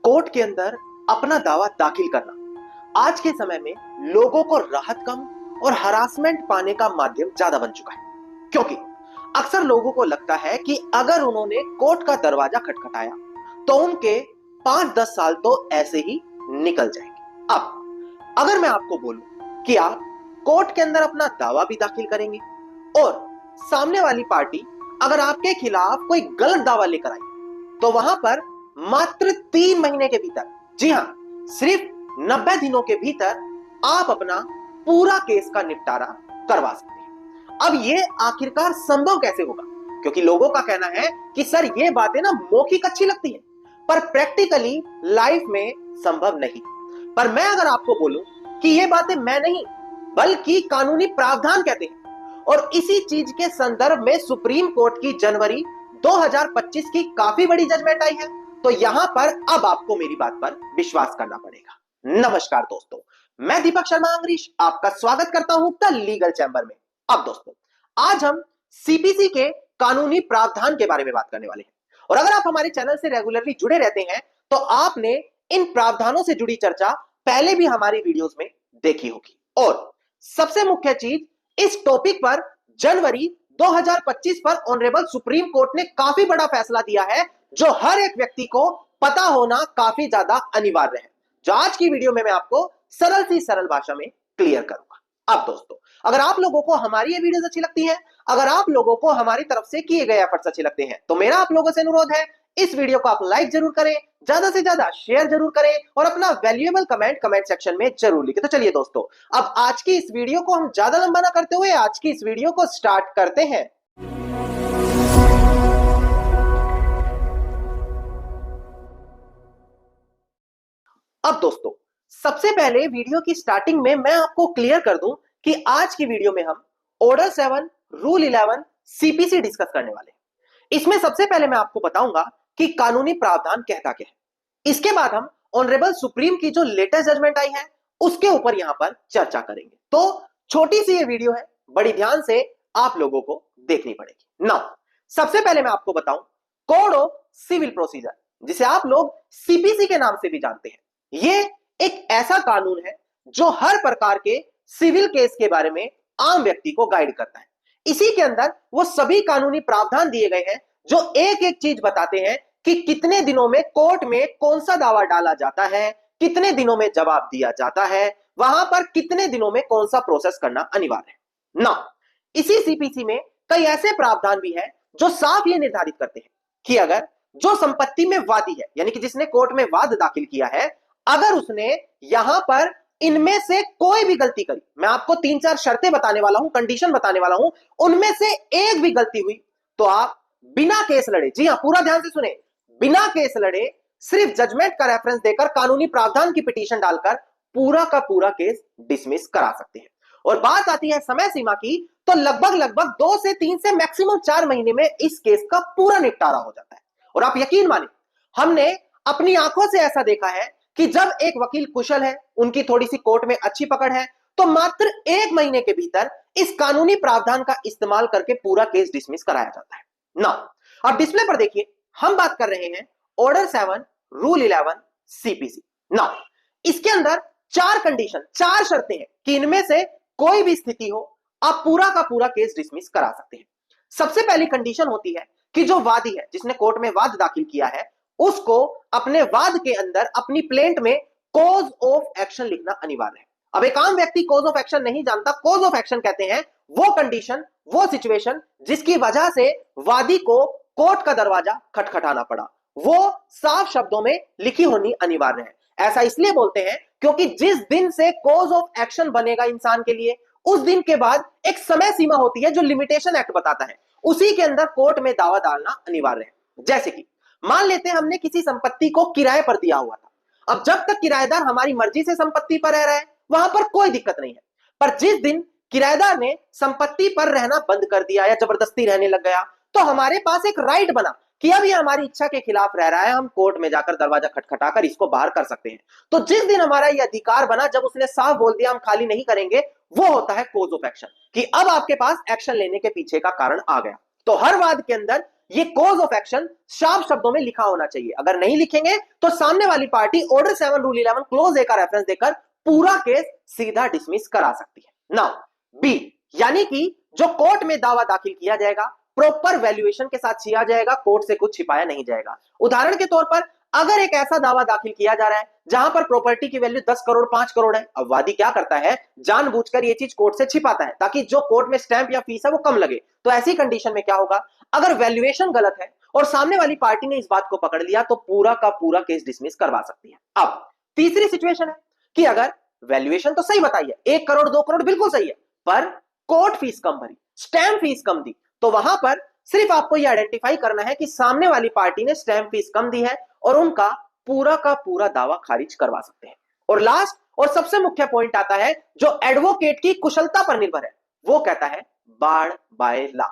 Court के अंदर अपना दावा दाखिल करना आज के समय में लोगों को राहत कम और हरासमेंट पाने का माध्यम ज्यादा बन चुका है, क्योंकि अक्सर लोगों को लगता है कि अगर उन्होंने कोर्ट का दरवाजा खटखटाया तो उनके 5-10 साल तो ऐसे ही निकल जाएंगे। अब अगर मैं आपको बोलूं कि आप कोर्ट के अंदर अपना दावा भी दाखिल करेंगे और सामने वाली पार्टी अगर आपके खिलाफ कोई गलत दावा लेकर आई तो वहां पर मात्र 3 महीने के भीतर, जी हां, सिर्फ 90 दिनों के भीतर आप अपना पूरा केस का निपटारा करवा सकते हैं। अब ये आखिरकार संभव कैसे होगा? क्योंकि लोगों का कहना है कि सर ये बातें ना मौखिक अच्छी लगती हैं, पर प्रैक्टिकली लाइफ में संभव नहीं। पर मैं अगर आपको बोलूं कि ये बातें मैं नहीं बल्कि कानूनी प्रावधान कहते हैं, और इसी चीज के संदर्भ में सुप्रीम कोर्ट की जनवरी 2025 की काफी बड़ी जजमेंट आई है, तो यहां पर अब आपको मेरी बात पर विश्वास करना पड़ेगा। नमस्कार दोस्तों, मैं दीपक शर्मा अंग्रीश आपका स्वागत करता हूं द लीगल चैंबर में। अब दोस्तों, आज हम सीपीसी के कानूनी प्रावधान के बारे में बात करने वाले हैं, और अगर आप हमारे चैनल से रेगुलरली जुड़े रहते हैं तो आपने इन प्रावधानों से जुड़ी चर्चा पहले भी हमारी वीडियोस में देखी होगी। और सबसे मुख्य चीज, इस टॉपिक पर जनवरी 2025 पर ऑनरेबल सुप्रीम कोर्ट ने काफी बड़ा फैसला दिया है, जो हर एक व्यक्ति को पता होना काफी ज्यादा अनिवार्य है, जो आज की वीडियो में मैं आपको सरल सी सरल भाषा में क्लियर करूंगा। अब दोस्तों, अगर आप लोगों को हमारी ये वीडियोस अच्छी लगती हैं, अगर आप लोगों को हमारी तरफ से किए गए एफर्ट्स अच्छे लगते हैं, तो मेरा आप लोगों से अनुरोध है, इस वीडियो को आप लाइक जरूर करें, ज्यादा से ज्यादा शेयर जरूर करें और अपना वैल्यूएबल कमेंट सेक्शन में जरूर लिखें। तो चलिए दोस्तों, अब आज की इस वीडियो को हम ज्यादा लंबा ना करते हुए आज की इस वीडियो को स्टार्ट करते हैं। अब दोस्तों, सबसे पहले वीडियो की स्टार्टिंग में मैं आपको क्लियर कर दूं कि आज की वीडियो में हम ऑर्डर 7 रूल 11 सीपीसी डिस्कस करने वाले हैं। इसमें सबसे पहले मैं आपको बताऊंगा कि कानूनी प्रावधान कहता क्या है। इसके बाद हम ऑनरेबल सुप्रीम की जो लेटेस्ट जजमेंट आई है उसके ऊपर यहां पर चर्चा करेंगे। तो छोटी सी ये वीडियो है, बड़ी ध्यान से आप लोगों को देखनी पड़ेगी। नाउ सबसे पहले मैं आपको बताऊं कोड ऑफ सिविल प्रोसीजर, जिसे आप लोग सीपीसी के नाम से भी जानते हैं। ये एक ऐसा कानून है जो हर प्रकार के सिविल केस के बारे में आम व्यक्ति को गाइड करता है। इसी के अंदर वो सभी कानूनी प्रावधान दिए गए हैं जो एक एक चीज बताते हैं कि कितने दिनों में कोर्ट में कौन सा दावा डाला जाता है, कितने दिनों में जवाब दिया जाता है, वहां पर कितने दिनों में कौन सा प्रोसेस करना अनिवार्य है ना। इसी सीपीसी में कई ऐसे प्रावधान भी है जो साफ ये निर्धारित करते हैं कि अगर जो संपत्ति में वादी है, यानी कि जिसने कोर्ट में वाद दाखिल किया है, अगर उसने यहां पर इनमें से कोई भी गलती करी, मैं आपको 3-4 शर्तें बताने वाला हूं, कंडीशन बताने वाला हूं, उनमें से एक भी गलती हुई तो आप बिना केस लड़े, जी हां पूरा ध्यान से सुने, बिना केस लड़े सिर्फ जजमेंट का रेफरेंस देकर कानूनी प्रावधान की पिटीशन डालकर पूरा का पूरा केस डिसमिस करा सकते हैं। और बात आती है समय सीमा की, तो लगभग 2 से 3 से मैक्सिमम 4 महीने में इस केस का पूरा निपटारा हो जाता है। और आप यकीन माने, हमने अपनी आंखों से ऐसा देखा है कि जब एक वकील कुशल है, उनकी थोड़ी सी कोर्ट में अच्छी पकड़ है, तो मात्र 1 महीने के भीतर इस कानूनी प्रावधान का इस्तेमाल करके पूरा केस डिसमिस कराया जाता है ना। अब डिस्प्ले पर देखिए, हम बात कर रहे हैं ऑर्डर 7 रूल 11 सीपीसी ना। इसके अंदर 4 कंडीशन, 4 शर्तें हैं कि इनमें से कोई भी स्थिति हो, आप पूरा का पूरा केस डिसमिस करा सकते हैं। सबसे पहली कंडीशन होती है कि जो वादी है, जिसने कोर्ट में वाद दाखिल किया है, उसको अपने वाद के अंदर अपनी प्लेंट में कॉज ऑफ एक्शन लिखना अनिवार्य है। अब एक आम व्यक्ति कॉज ऑफ एक्शन नहीं जानता। कॉज ऑफ एक्शन कहते हैं वो कंडीशन, वो सिचुएशन जिसकी वजह से वादी को कोर्ट का दरवाजा खटखटाना पड़ा, वो साफ शब्दों में लिखी होनी अनिवार्य है। ऐसा इसलिए बोलते हैं क्योंकि जिस दिन से कॉज ऑफ एक्शन बनेगा इंसान के लिए, उस दिन के बाद एक समय सीमा होती है जो लिमिटेशन एक्ट बताता है, उसी के अंदर कोर्ट में दावा डालना अनिवार्य है। जैसे कि मान लेते हैं हमने किसी संपत्ति को किराए पर दिया हुआ था। अब जब तक किराएदार हमारी मर्जी से संपत्ति पर रह रहा है, वहां पर कोई दिक्कत नहीं है। पर जिस दिन किराएदार ने संपत्ति पर रहना बंद कर दिया या जबरदस्ती रहने लग गया, तो हमारे पास एक राइट बना कि अब ये हमारी इच्छा के खिलाफ रह रहा है, हम कोर्ट में जाकर दरवाजा खटखटाकर इसको बाहर कर सकते हैं। तो जिस दिन हमारा ये अधिकार बना, जब उसने साफ बोल दिया हम खाली नहीं करेंगे, वो होता है कॉज ऑफ एक्शन, कि अब आपके पास एक्शन लेने के पीछे का कारण आ गया। तो हर वाद के अंदर ये कॉज ऑफ एक्शन शार्प शब्दों में लिखा होना चाहिए। अगर नहीं लिखेंगे तो सामने वाली पार्टी ऑर्डर 7 रूल 11 क्लोज ए का रेफरेंस देकर पूरा केस सीधा डिसमिस करा सकती है। नाउ बी, यानी कि जो कोर्ट में दावा दाखिल किया जाएगा प्रॉपर वैल्यूएशन के साथ किया जाएगा, कोर्ट से कुछ छिपाया नहीं जाएगा। उदाहरण के तौर पर अगर एक ऐसा दावा दाखिल किया जा रहा है जहां पर प्रॉपर्टी की वैल्यू 10 करोड़ 5 करोड़ है, अब वादी क्या करता है, जानबूझकर ये चीज कोर्ट से छिपाता है ताकि जो कोर्ट में स्टैंप या फीस है वो कम लगे। तो ऐसी कंडीशन में क्या होगा, अगर वैल्यूएशन गलत है और सामने वाली पार्टी ने इस बात को पकड़ लिया तो पूरा का पूरा केस डिसमिस करवा सकती है। अब तीसरी सिचुएशन है कि अगर वैल्यूएशन तो सही बताई है, 1 करोड़ 2 करोड़ बिल्कुल सही है, पर कोर्ट फीस कम भरी, स्टैंप फीस कम दी, तो वहां पर सिर्फ आपको यह आइडेंटिफाई करना है कि सामने वाली पार्टी ने स्टैंप फीस कम दी है और उनका पूरा का पूरा दावा खारिज करवा सकते हैं। और लास्ट और सबसे मुख्य पॉइंट आता है जो एडवोकेट की कुशलता पर निर्भर है, वो कहता है बार बाय लॉ।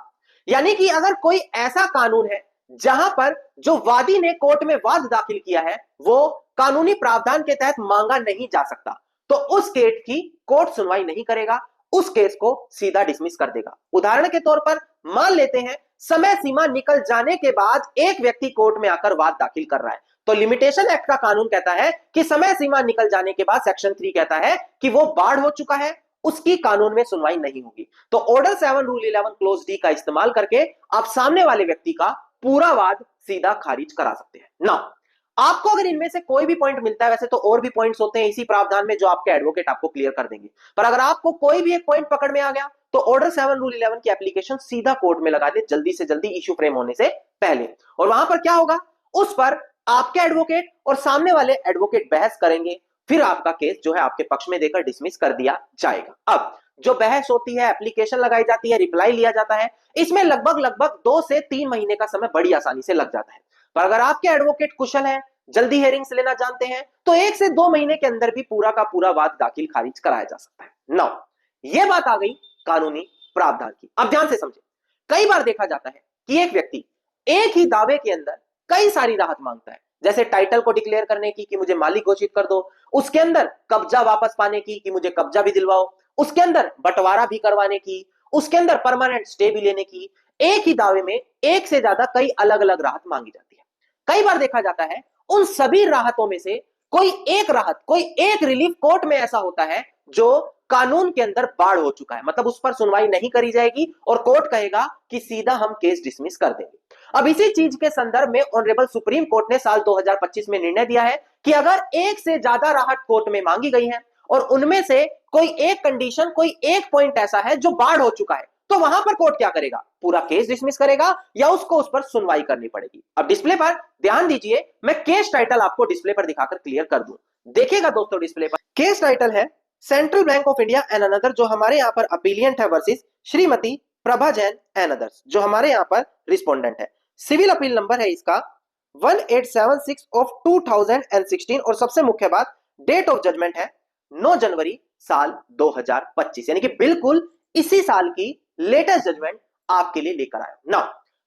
यानी कि अगर कोई ऐसा कानून है जहां पर जो वादी ने कोर्ट में वाद दाखिल किया है वो कानूनी प्रावधान के तहत मांगा नहीं जा सकता, तो उस केस की कोर्ट सुनवाई नहीं करेगा, उस केस को सीधा डिसमिस कर देगा। उदाहरण के तौर पर मान लेते हैं समय सीमा निकल जाने के बाद एक व्यक्ति कोर्ट में आकर वाद दाखिल कर रहा है, तो लिमिटेशन एक्ट का कानून कहता है कि समय सीमा निकल जाने के बाद सेक्शन 3 कहता है कि वो बाढ़ हो चुका है, उसकी कानून में सुनवाई नहीं होगी। तो ऑर्डर 7 रूल 11 क्लोज डी का इस्तेमाल करके आप सामने वाले व्यक्ति का पूरा वाद सीधा खारिज करा सकते हैं ना। आपको अगर इनमें से कोई भी पॉइंट मिलता है, वैसे तो और भी पॉइंट्स होते हैं इसी प्रावधान में जो आपके एडवोकेट आपको क्लियर कर देंगे, पर अगर आपको कोई भी एक पॉइंट पकड़ में आ गया तो ऑर्डर 7 रूल 11 की एप्लीकेशन सीधा कोर्ट में लगा दे जल्दी से जल्दी इश्यू फ्रेम होने से पहले। और वहां पर क्या होगा, उस पर आपके एडवोकेट और सामने वाले एडवोकेट बहस करेंगे, फिर आपका केस जो है आपके पक्ष में देकर डिसमिस कर दिया जाएगा। अब जो बहस होती है, एप्लीकेशन लगाई जाती है, रिप्लाई लिया जाता है, इसमें लगभग 2 से 3 महीने का समय बड़ी आसानी से लग जाता है। पर अगर आपके एडवोकेट कुशल है, जल्दी हेयरिंग्स लेना जानते हैं, तो 1 से 2 महीने के अंदर भी पूरा का पूरा वाद दाखिल खारिज कराया जा सकता है। नाउ ये बात आ गई कानूनी प्रावधान की। अब ध्यान से समझे, कई बार देखा जाता है कि एक व्यक्ति एक ही दावे के अंदर कई सारी राहत मांगता है, जैसे टाइटल को डिक्लेयर करने की कि मुझे मालिक घोषित कर दो, उसके अंदर कब्जा वापस पाने की कि मुझे कब्जा भी दिलवाओ, उसके अंदर बंटवारा भी करवाने की, उसके अंदर परमानेंट स्टे भी लेने की। एक ही दावे में एक से ज्यादा कई अलग अलग राहत मांगी जाती है। कई बार देखा जाता है उन सभी राहतों में से कोई एक राहत, कोई एक रिलीफ कोर्ट में ऐसा होता है जो कानून के अंदर बाढ़ हो चुका है, मतलब उस पर सुनवाई नहीं करी जाएगी और कोर्ट कहेगा कि सीधा हम केस डिसमिस कर देंगे। अब इसी चीज के संदर्भ में ऑनरेबल सुप्रीम कोर्ट ने साल 2025 में निर्णय दिया है कि अगर एक से ज्यादा राहत कोर्ट में मांगी गई है और उनमें से कोई एक कंडीशन, कोई एक पॉइंट ऐसा है जो बाढ़ हो चुका है, तो वहां पर कोर्ट क्या करेगा, पूरा केस डिसमिस करेगा या उसको उस पर सुनवाई करनी पड़ेगी। अब डिस्प्ले पर ध्यान दीजिए, मैं केस टाइटल आपको डिस्प्ले पर दिखाकर क्लियर कर दूं। देखिएगा दोस्तों, डिस्प्ले पर केस टाइटल है central bank of India and another, जो हमारे यहां पर अपीलियंट है, versus Shrimati Prabha Jain and others, जो हमारे यहां पर रिस्पोंडेंट है। सिविल अपील नंबर है इसका 1876 ऑफ 2016 और सबसे मुख्य बात, डेट ऑफ जजमेंट है 9 जनवरी साल 2025, यानी कि बिल्कुल इसी साल की लेटेस्ट जजमेंट आपके लिए लेकर आया। नाउ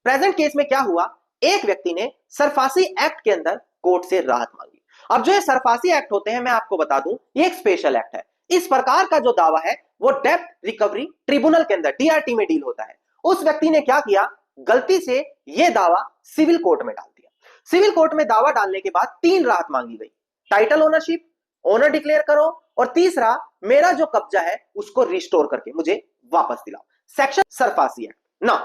प्रेजेंट केस में क्या हुआ, एक व्यक्ति ने सरफासी एक्ट के अंदर कोर्ट से राहत मांगी। अब जो ये सरफासी एक्ट होते हैं, मैं आपको बता दूं, ये एक स्पेशल एक्ट है। इस प्रकार का जो दावा है वो डेब्ट रिकवरी ट्रिब्यूनल के अंदर DRT में डील होता है। उस व्यक्ति ने क्या किया, गलती से यह दावा सिविल कोर्ट में डाल दिया। सिविल कोर्ट में दावा डालने के बाद 3 राहत मांगी गई, टाइटल ओनरशिप, ओनर डिक्लेयर करो, और तीसरा मेरा जो कब्जा है उसको रिस्टोर करके मुझे वापस दिलाओ, सेक्शन सरफासी एक्ट। ना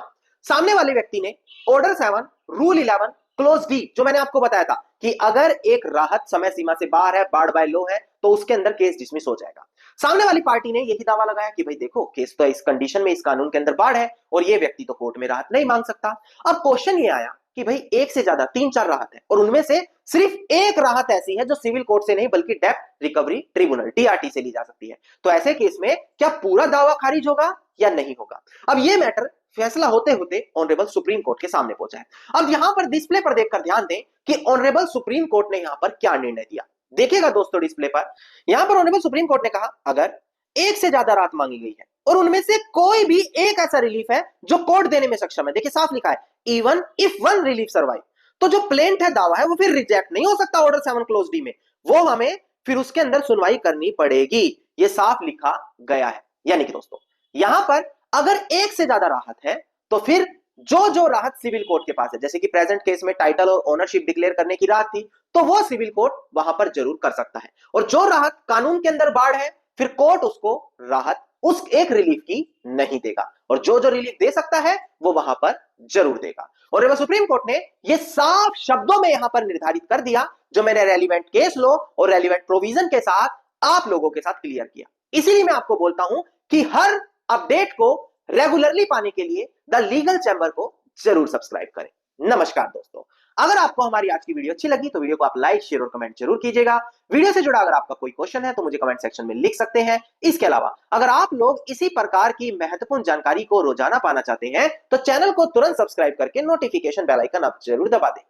सामने वाले व्यक्ति ने ऑर्डर 7 रूल 11 क्लोज डी, जो मैंने आपको बताया था कि अगर एक राहत समय सीमा से बाहर है, बाढ़ बाय लो है, तो उसके अंदर केस डिसमिस हो जाएगा। सामने वाली पार्टी ने यही दावा लगाया कि भाई देखो, केस तो इस कंडीशन में, इस कानून के अंदर बाढ़ है और ये व्यक्ति तो कोर्ट में राहत नहीं मांग सकता। अब क्वेश्चन ये आया कि भाई एक से ज्यादा 3-4 राहत है और उनमें से सिर्फ एक राहत ऐसी है जो सिविल कोर्ट से नहीं बल्कि डेब्ट रिकवरी ट्रिब्यूनल DRT से ली जा सकती है। तो ऐसे केस में क्या पूरा दावा खारिज होगा या नहीं होगा? अब ये मैटर फैसला होते होते ऑनरेबल सुप्रीम कोर्ट के सामने पहुंचा है। अब यहां पर डिस्प्ले पर देखकर ध्यान दें कि ऑनरेबल सुप्रीम कोर्ट ने यहां पर क्या निर्णय दिया। देखिएगा दोस्तों, डिस्प्ले पर यहां पर ऑनरेबल सुप्रीम कोर्ट ने कहा, अगर एक से ज्यादा राहत मांगी गई है और उनमें से कोई भी एक ऐसा रिलीफ है जो कोर्ट देने में सक्षम है, देखिए साफ लिखा है, even if one relief survive, तो जो प्लेंट है, दावा है, वो फिर रिजेक्ट नहीं हो सकता ऑर्डर 7 क्लोज डी में, वो हमें फिर उसके अंदर सुनवाई करनी पड़ेगी। ये साफ लिखा गया है। यानी कि दोस्तों, यहां पर अगर एक से ज्यादा राहत है तो फिर जो जो राहत सिविल कोर्ट के पास है, जैसे कि प्रेजेंट केस में टाइटल और ओनरशिप डिक्लेयर करने की राहत थी, तो वो सिविल कोर्ट वहां पर जरूर कर सकता है। और जो राहत कानून के अंदर बाढ़ है, फिर कोर्ट उसको राहत उस एक रिलीफ की नहीं देगा, और जो जो रिलीफ दे सकता है वो वहां पर जरूर देगा। और सुप्रीम कोर्ट ने ये साफ शब्दों में यहां पर निर्धारित कर दिया, जो मैंने रेलिवेंट केस लॉ और रेलिवेंट प्रोविजन के साथ आप लोगों के साथ क्लियर किया। इसीलिए मैं आपको बोलता हूं कि हर अपडेट को रेगुलरली पाने के लिए द लीगल चैम्बर को जरूर सब्सक्राइब करें। नमस्कार दोस्तों, अगर आपको हमारी आज की वीडियो अच्छी लगी तो वीडियो को आप लाइक, शेयर और कमेंट जरूर कीजिएगा। वीडियो से जुड़ा अगर आपका कोई क्वेश्चन है तो मुझे कमेंट सेक्शन में लिख सकते हैं। इसके अलावा अगर आप लोग इसी प्रकार की महत्वपूर्ण जानकारी को रोजाना पाना चाहते हैं तो चैनल को तुरंत सब्सक्राइब करके नोटिफिकेशन बेल आइकन आप जरूर दबा दें।